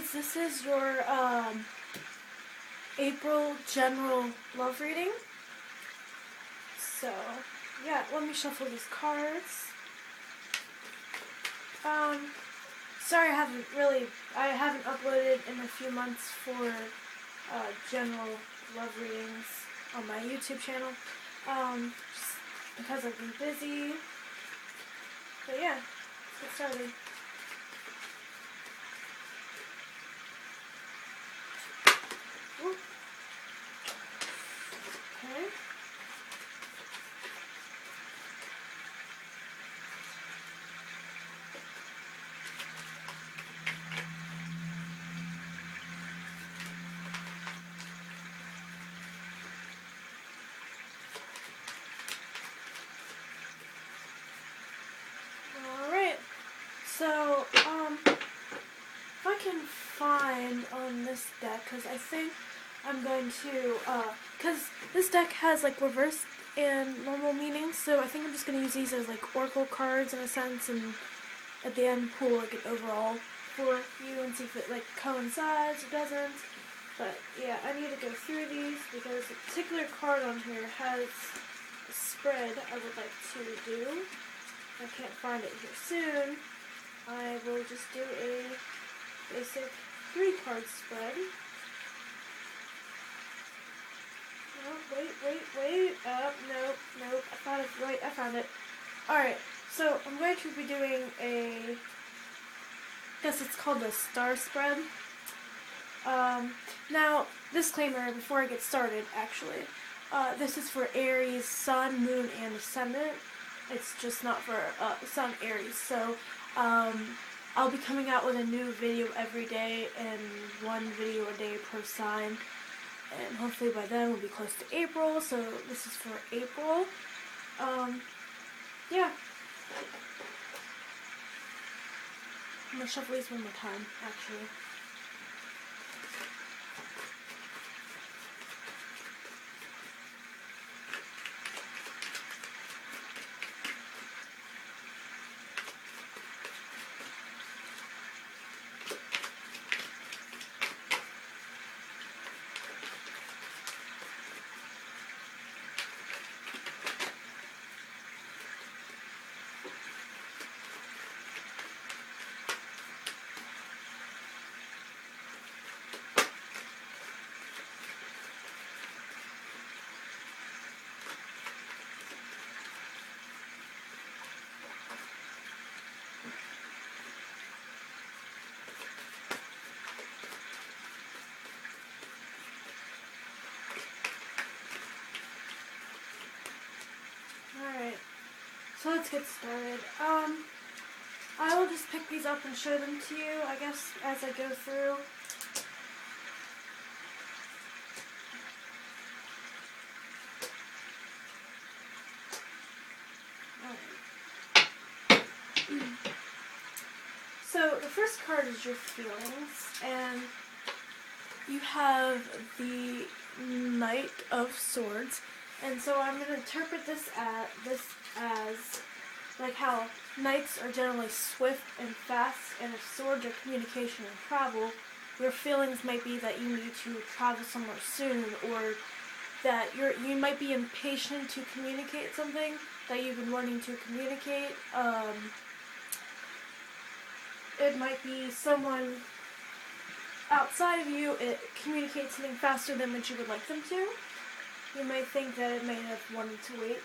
Aries, this is your April general love reading. So, yeah, let me shuffle these cards. Sorry I haven't uploaded in a few months for general love readings on my YouTube channel. Just because I've been busy. But yeah, let's get started. Ooh. Okay. Alright, so, if I can find on this deck, because I think I'm going to, because this deck has, like, reverse and normal meanings, so I think I'm just going to use these as, like, oracle cards in a sense, and at the end pull, like, an overall for you and see if it, like, coincides or doesn't. But, yeah, I need to go through these, because a particular card on here has a spread I would like to do. If I can't find it here soon, I will just do a basic 3-card spread. Oh, wait. Nope. I found it. Alright, so I'm going to be doing I guess it's called the star spread. Now, disclaimer before I get started, actually. This is for Aries, Sun, Moon, and Ascendant. It's just not for Sun Aries. So, I'll be coming out with a new video every day and one video a day per sign. And hopefully by then we'll be close to April. So this is for April. Yeah. I'm gonna shuffle these one more time, actually. Alright, so let's get started. I will just pick these up and show them to you, I guess, as I go through. Alright. So, the first card is your feelings, and you have the Knight of Swords. And so I'm going to interpret this as like how knights are generally swift and fast, and if swords are communication and travel, your feelings might be that you need to travel somewhere soon, or that you might be impatient to communicate something that you've been wanting to communicate. It might be someone outside of you, it communicates something faster than what you would like them to. You might think that it may have wanted to wait.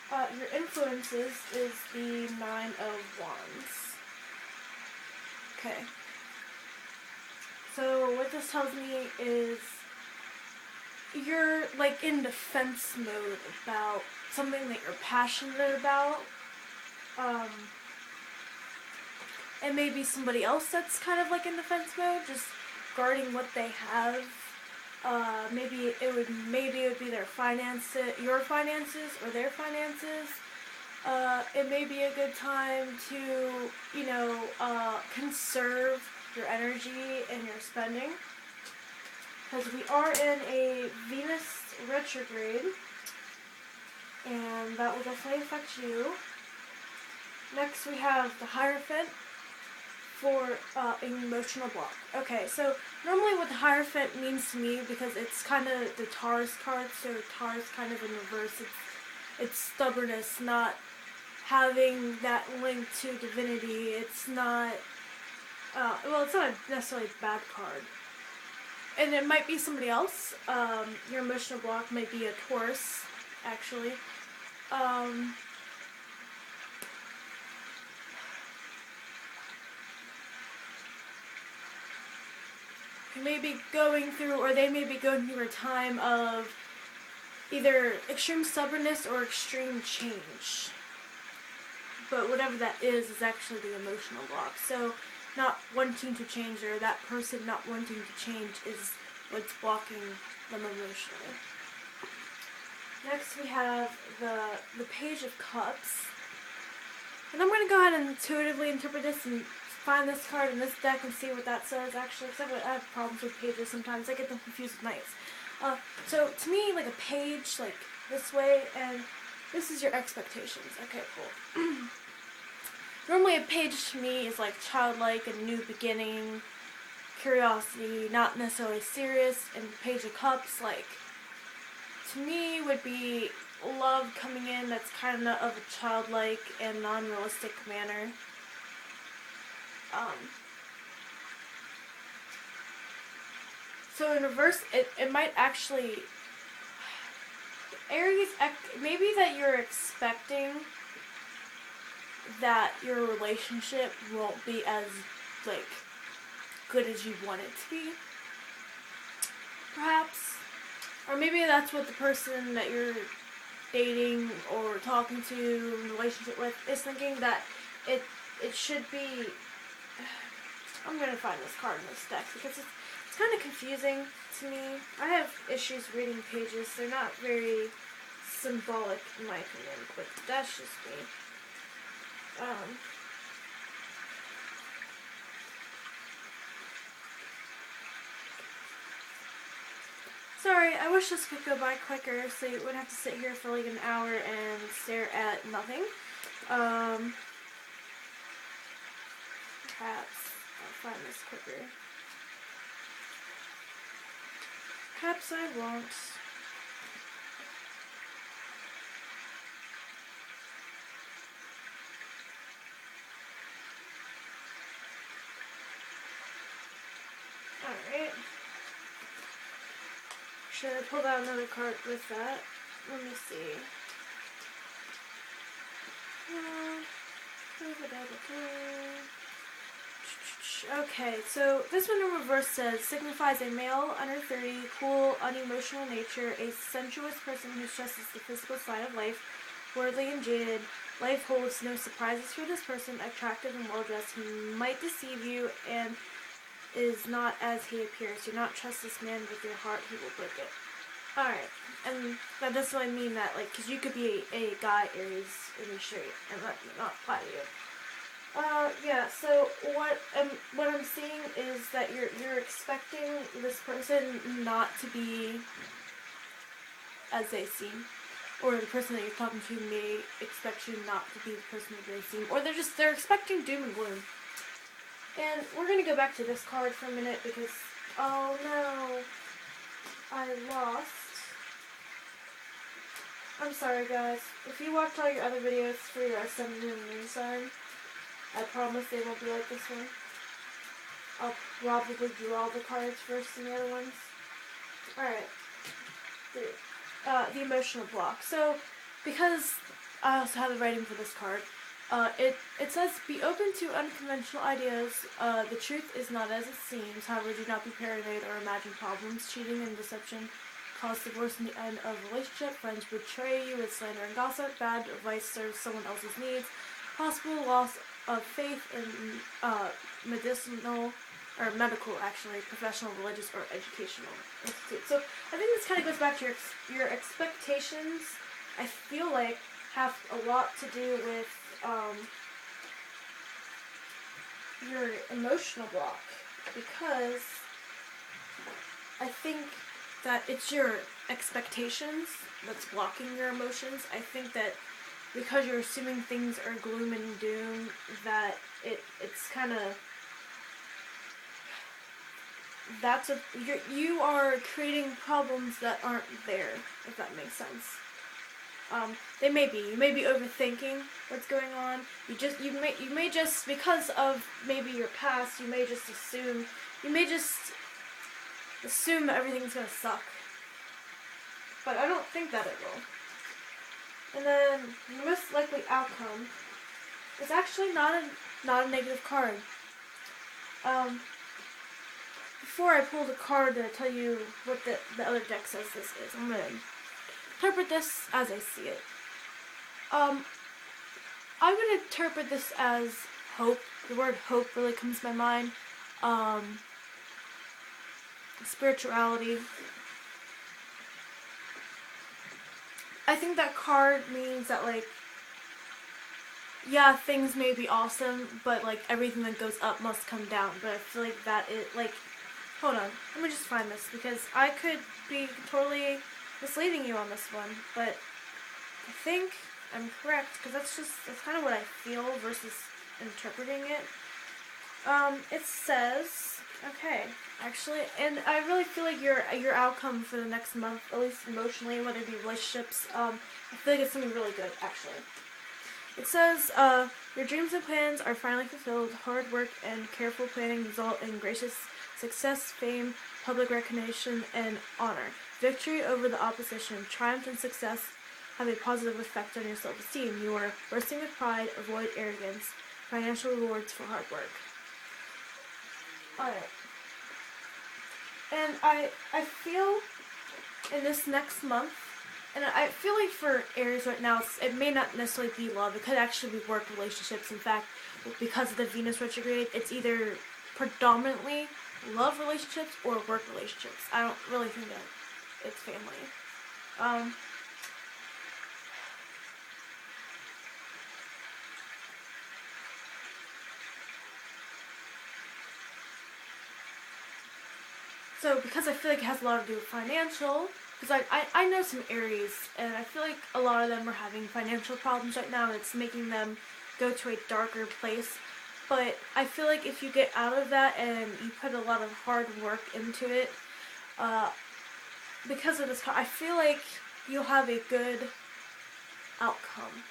Your influences is the 9 of Wands. Okay. So what this tells me is you're like in defense mode about something that you're passionate about. And maybe somebody else that's kind of like in defense mode, just guarding what they have. Maybe it would be their finances, your finances, or their finances. It may be a good time to, conserve your energy and your spending, because we are in a Venus retrograde, and that will definitely affect you. Next we have the Hierophant for emotional block. Okay, so normally what the Hierophant means to me, because it's kind of the Taurus card, so Taurus kind of in reverse. It's stubbornness, not having that link to divinity. It's not, well, it's not necessarily a bad card. And it might be somebody else. Your emotional block might be a Taurus, actually. You may be going through, or they may be going through a time of either extreme stubbornness or extreme change. But whatever that is actually the emotional block. So not wanting to change, or that person not wanting to change, is what's blocking them emotionally. Next we have the Page of Cups. And I'm going to go ahead and intuitively interpret this and find this card in this deck and see what that says, actually, because I have problems with pages sometimes. I get them confused with knights. So to me, like a page, like this way, and this is your expectations. Okay, cool. Normally a page to me is like childlike, a new beginning, curiosity, not necessarily serious, and Page of Cups, like, to me would be love coming in that's kind of a childlike and non-realistic manner. So in reverse, it might actually, Aries, maybe that you're expecting that your relationship won't be as, like, good as you want it to be, perhaps. Or maybe that's what the person that you're dating or talking to, in a relationship with, is thinking, that it should be. I'm gonna find this card in this deck because it's kind of confusing to me. I have issues reading pages. They're not very symbolic in my opinion, but that's just me. Sorry, I wish this could go by quicker, so you wouldn't have to sit here for like an hour and stare at nothing. Perhaps I'll find this quicker. Perhaps I won't. Alright. Should I pull out another card with that? Let me see. Okay, so this one in reverse says, signifies a male under 30, cool, unemotional nature, a sensuous person who stresses the physical side of life, worldly and jaded. Life holds no surprises for this person, attractive and well-dressed. He might deceive you and is not as he appears. Do not trust this man with your heart, he will break it. Alright, and that doesn't really mean that, like, because you could be a guy, Aries, and be straight, and that not apply to you. Yeah, so what I'm seeing is that you're expecting this person not to be as they seem, or the person that you're talking to may expect you not to be the person that they seem, or they're expecting doom and gloom. And we're gonna go back to this card for a minute because, oh no, I lost. I'm sorry guys, if you watched all your other videos for your ascendant and moon sign, I promise they won't be like this one. I'll probably draw the cards first and the other ones. Alright. The emotional block. So, because I also have the writing for this card, it says, be open to unconventional ideas. The truth is not as it seems. However, do not be paranoid or imagine problems. Cheating and deception cause divorce in the end of relationship. Friends betray you with slander and gossip. Bad advice serves someone else's needs. Possible loss of faith in medicinal, or medical, actually, professional, religious, or educational institute. So I think this kind of goes back to your expectations. I feel like have a lot to do with your emotional block, because I think that it's your expectations that's blocking your emotions. I think that because you're assuming things are gloom and doom, that it's kind of you are creating problems that aren't there, if that makes sense. They may be. You may be overthinking what's going on. You may just, because of maybe your past, you may just assume that everything's gonna suck. But I don't think that it will. And then the most likely outcome is actually not a negative card. Before I pull the card to tell you what the other deck says this is, I'm gonna interpret this as I see it. I would interpret this as hope. The word hope really comes to my mind. Spirituality. I think that card means that, like, yeah, things may be awesome, but, like, everything that goes up must come down. But I feel like that is, like, hold on, let me just find this, because I could be totally misleading you on this one, but I think I'm correct, because that's kind of what I feel versus interpreting it. It says, okay, actually, and I really feel like your outcome for the next month, at least emotionally, whether it be relationships, I feel like it's something really good, actually. It says, your dreams and plans are finally fulfilled. Hard work and careful planning result in gracious success, fame, public recognition, and honor. Victory over the opposition, triumph and success have a positive effect on your self-esteem. You are bursting with pride. Avoid arrogance. Financial rewards for hard work. Alright. And I feel in this next month, and I feel like for Aries right now, it may not necessarily be love. It could actually be work relationships. In fact, because of the Venus retrograde, it's either predominantly love relationships or work relationships. I don't really think that it's family. So because I feel like it has a lot to do with financial, because I know some Aries, and I feel like a lot of them are having financial problems right now, and it's making them go to a darker place. But I feel like if you get out of that and you put a lot of hard work into it, because of this, I feel like you'll have a good outcome.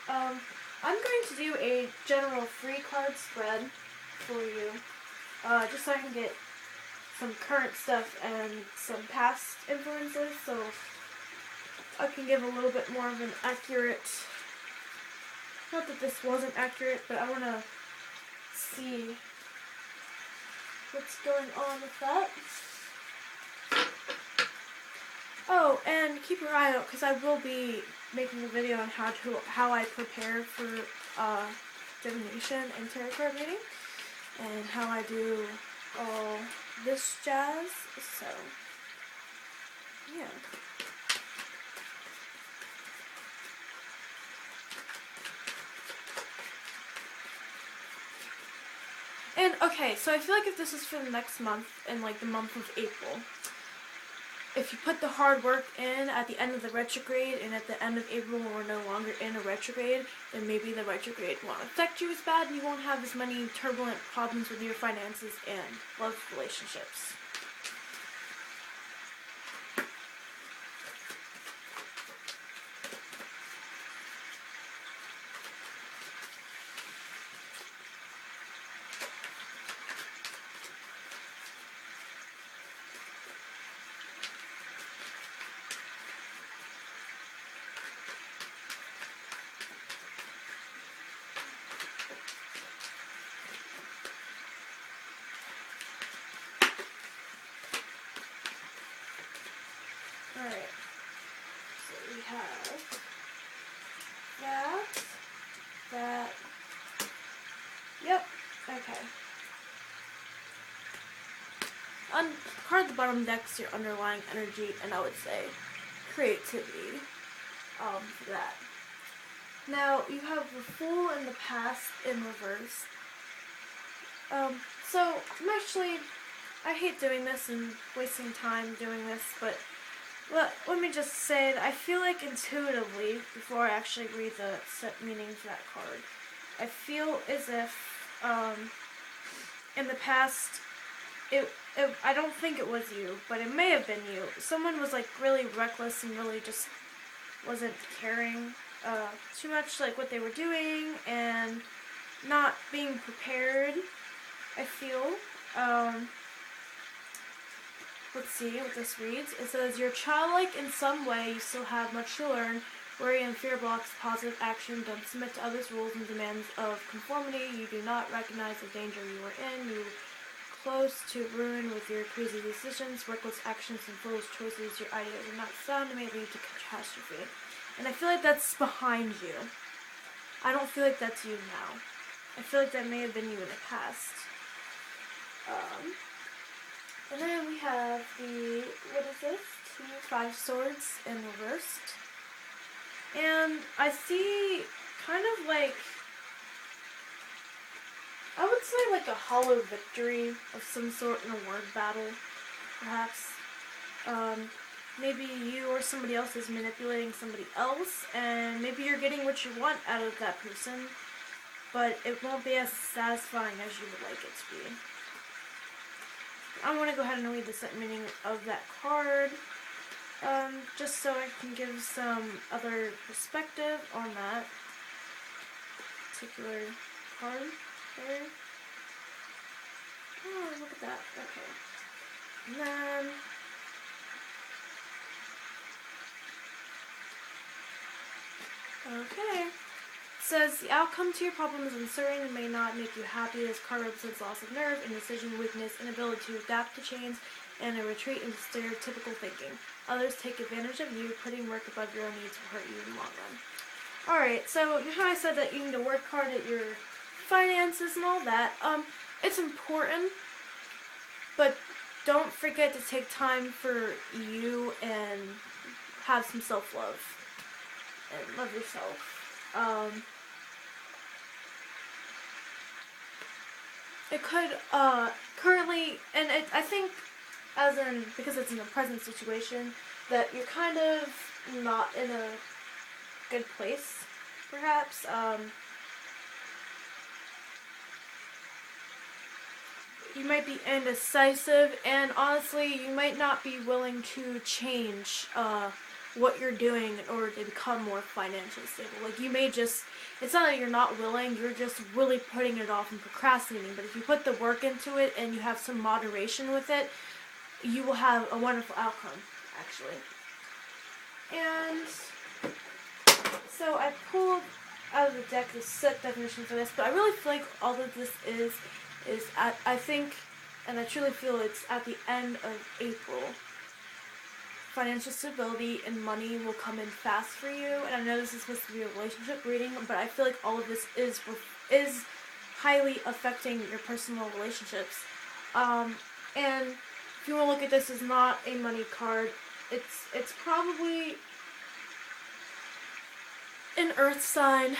I'm going to do a general free card spread for you, just so I can get some current stuff and some past influences, so I can give a little bit more of an accurate, not that this wasn't accurate, but I want to see what's going on with that. Oh, and keep your eye out, because I will be making a video on how I prepare for divination and tarot card reading, and how I do all this jazz, so yeah. And okay, so I feel like if this is for the next month, in like the month of April, if you put the hard work in at the end of the retrograde, and at the end of April when we're no longer in a retrograde, then maybe the retrograde won't affect you as bad, and you won't have as many turbulent problems with your finances and love relationships. Alright, so we have that, yep, okay. Card at the bottom of the deck is your underlying energy, and I would say creativity, for that. Now, you have the Fool and the Past in reverse. So, I hate doing this and wasting time doing this, but let me just say that I feel like intuitively, before I actually read the set meaning for that card, I feel as if, in the past, I don't think it was you, but it may have been you. Someone was like really reckless and really just wasn't caring too much like what they were doing and not being prepared, I feel. Let's see what this reads. It says, you're childlike in some way, you still have much to learn. Worry and fear blocks positive action. Don't submit to others' rules and demands of conformity. You do not recognize the danger you are in. You close to ruin with your crazy decisions, reckless actions, and foolish choices. Your ideas are not sound and may lead to catastrophe. And I feel like that's behind you. I don't feel like that's you now. I feel like that may have been you in the past. And then we have the, what is this? 5 swords in reversed. And I see kind of like, I would say like a hollow victory of some sort in a word battle, perhaps. Maybe you or somebody else is manipulating somebody else, and maybe you're getting what you want out of that person, but it won't be as satisfying as you would like it to be. I want to go ahead and read the set meaning of that card, just so I can give some other perspective on that particular card there. Oh, look at that. Okay. And then okay. It says, the outcome to your problem is uncertain and may not make you happy. This card represents loss of nerve, indecision, weakness, inability to adapt to change, and a retreat into stereotypical thinking. Others take advantage of you. Putting work above your own needs will hurt you in the long run. Alright, so you know how I said that you need to work hard at your finances and all that? It's important, but don't forget to take time for you and have some self-love. And love yourself. It could, currently, and I think, as in, because it's in a present situation, that you're kind of not in a good place, perhaps. You might be indecisive, and honestly, you might not be willing to change, what you're doing in order to become more financially stable. Like, you may just, it's not that you're not willing, you're just really putting it off and procrastinating. But if you put the work into it and you have some moderation with it, you will have a wonderful outcome, actually. And so I pulled out of the deck the set definition for this, but I really feel like all of this is I think, and I truly feel it's at the end of April. Financial stability and money will come in fast for you, and I know this is supposed to be a relationship reading, but I feel like all of this is highly affecting your personal relationships. And if you want to look at this as not a money card, it's probably an earth sign.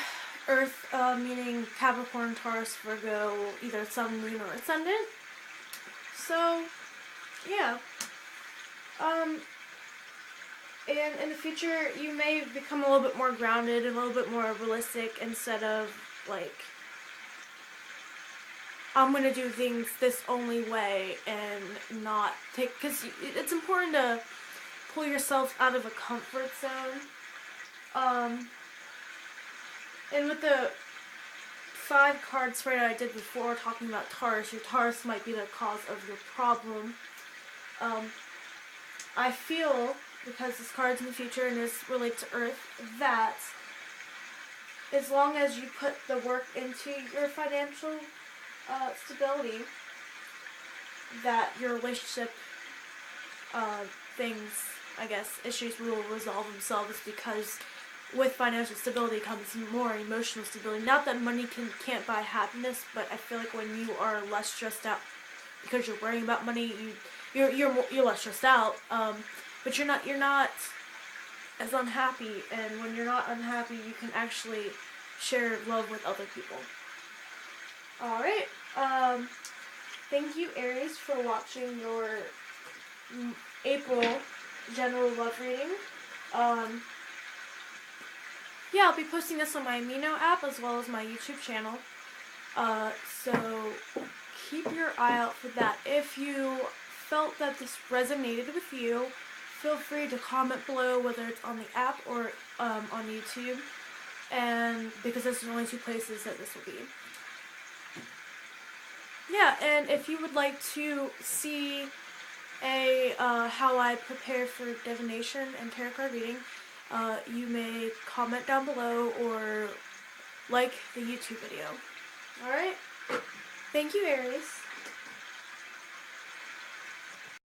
Earth meaning Capricorn, Taurus, Virgo, either Sun, Moon, or Ascendant. So, yeah. And in the future, you may become a little bit more grounded and a little bit more realistic instead of, like, I'm going to do things this only way and not take, because it's important to pull yourself out of a comfort zone. And with the 5 card spread I did before talking about Taurus, your Taurus might be the cause of your problem. I feel, because this card's in the future and this relates to Earth, that as long as you put the work into your financial stability, that your relationship things, I guess, issues will resolve themselves, because with financial stability comes more emotional stability. Not that money can't buy happiness, but I feel like when you are less stressed out because you're worrying about money, you're less stressed out. But you're not as unhappy, and when you're not unhappy, you can actually share love with other people. Alright, thank you, Aries, for watching your April general love reading. Yeah, I'll be posting this on my Amino app as well as my YouTube channel. So keep your eye out for that. If you felt that this resonated with you, feel free to comment below, whether it's on the app or on YouTube, and because those are the only two places that this will be. Yeah, and if you would like to see how I prepare for divination and tarot card reading, you may comment down below or like the YouTube video. Alright? Thank you, Aries.